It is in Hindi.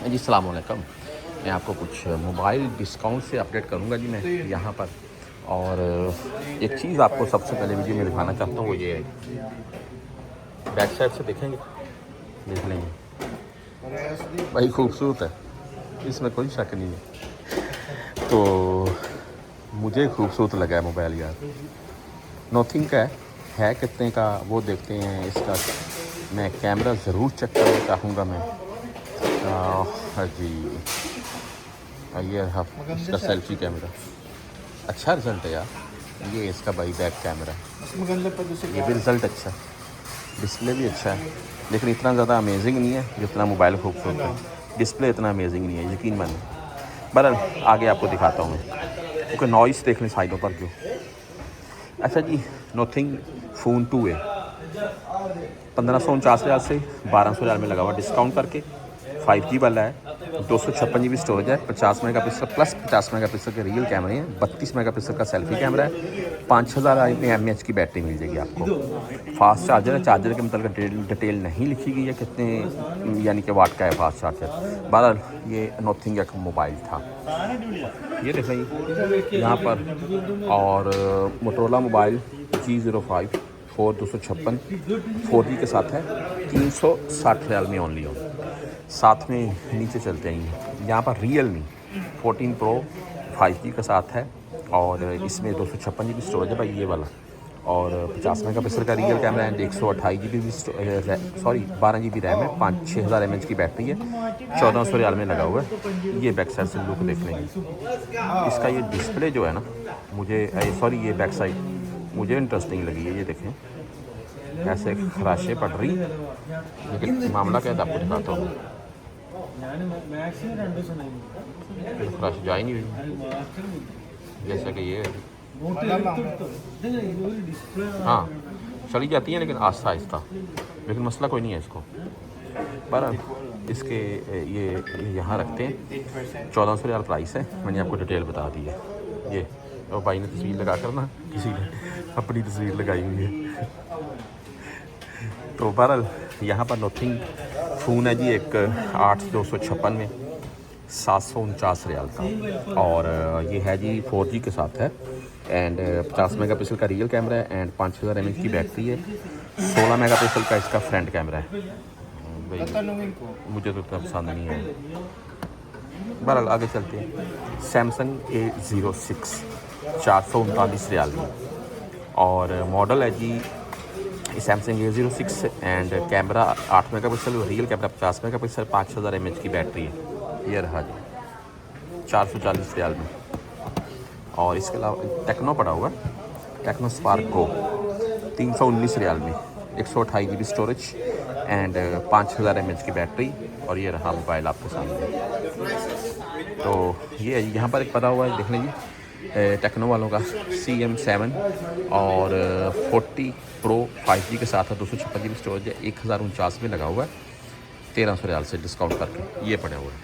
जी अस्सलाम वालेकुम। मैं आपको कुछ मोबाइल डिस्काउंट से अपडेट करूंगा जी मैं यहाँ पर। और एक चीज़ आपको सबसे पहले वीडियो में दिखाना चाहता हूँ, वो ये बैक साइड से देखेंगे, देख लेंगे भाई, खूबसूरत है, इसमें कोई शक नहीं है। तो मुझे खूबसूरत लगा है मोबाइल यार। नोथिंग का है कितने का वो देखते हैं। इसका मैं कैमरा ज़रूर चेक करना चाहूँगा मैं। हाँ जी, ये इसका सेल्फी कैमरा अच्छा रिज़ल्ट है यार। ये इसका भाई बैक कैमरा है, ये भी रिज़ल्ट अच्छा है, डिस्प्ले भी अच्छा है, लेकिन इतना ज़्यादा अमेजिंग नहीं है जितना मोबाइल खूबसूरत है। डिस्प्ले इतना अमेजिंग नहीं है, यकीन मानिए। बहरहाल आगे आपको दिखाता हूँ मैं, क्योंकि नॉइस देख लें साइडों पर जो। अच्छा जी, नोथिंग फ़ोन 2 है, 1549 रियाल से 1200 रियाल में लगा हुआ डिस्काउंट करके। 5G वाला है, 256 GB स्टोरेज है, 50 मेगापिक्सल प्लस 50 मेगापिक्सल के रियल कैमरे हैं, 32 मेगापिक्सल का सेल्फी कैमरा है, 5000 mAh की बैटरी मिल जाएगी आपको। फास्ट चार्जर है, चार्जर के मतलब डिटेल नहीं लिखी गई है कितने यानी कि वाट का है फास्ट चार्जर। बहरहाल ये नोथिंग का मोबाइल था, ये देखें यहाँ पर। और मोटरोला मोबाइल G05 4256 4G के साथ है, 360 रियाल में ओनली हो। साथ में नीचे चलते हैं, यहाँ पर रियलमी 14 प्रो 5G के साथ है, और इसमें 256 GB स्टोरेज है भाई ये वाला, और 50 मेगापिक्सल का रियल कैमरा है, 128 GB भी सॉरी 12 GB रैम है, 6000 mAh की बैटरी है, 1400 रियाल में लगा हुआ है। ये बैक साइड से लुक देख लेंगे। इसका ये डिस्प्ले जो है ना, मुझे सॉरी ये बैक साइड मुझे इंटरेस्टिंग लगी है। ये देखें ऐसे खराशे पड़ रही, लेकिन मामला क्या है आपको दिखाता हूँ। खराश जा ही नहीं रही, जैसा कि ये हाँ चली जाती है, लेकिन आहिस्ता आहिस्ता, लेकिन मसला कोई नहीं है इसको। पर इसके ये यहाँ रखते हैं, 1400 रियाल प्राइस है, मैंने आपको डिटेल बता दी है। ये और भाई ने तस्वीर लगा कर ना, किसी ने अपनी तस्वीर लगाई हुई है। तो बहरहाल यहाँ पर नोथिंग फ़ोन है जी, एक 8256 में 749 रियाल का, और ये है जी 4G के साथ है, एंड 50 मेगापिक्सल का रियल कैमरा है, एंड 5000 mAh की बैटरी है, 16 मेगापिक्सल का इसका फ्रंट कैमरा है। भाई मुझे तो इतना पसंद नहीं है। बहरहाल आगे चलते हैं। सैमसंग A06 439 रियाल में, और मॉडल है जी Samsung A06, and camera 8 megapixel, real camera 50 megapixel, 5000 mAh की बैटरी है। ये रहा जी 440 रियाल में। और इसके अलावा टेक्नो पड़ा हुआ है, टेक्नो स्पार्क गो 319 रियाल में, 128 GB स्टोरेज, एंड 5000 mAh की बैटरी, और ये रहा मोबाइल आपके सामने। तो ये यहाँ पर एक पता हुआ है, देख लीजिए टेक्नो वालों का CM7 और 40 प्रो 5G के साथ है, 256 GB स्टोरेज है, 1049 में लगा हुआ है, 1300 रियाल से डिस्काउंट करके ये पड़ा हुआ है।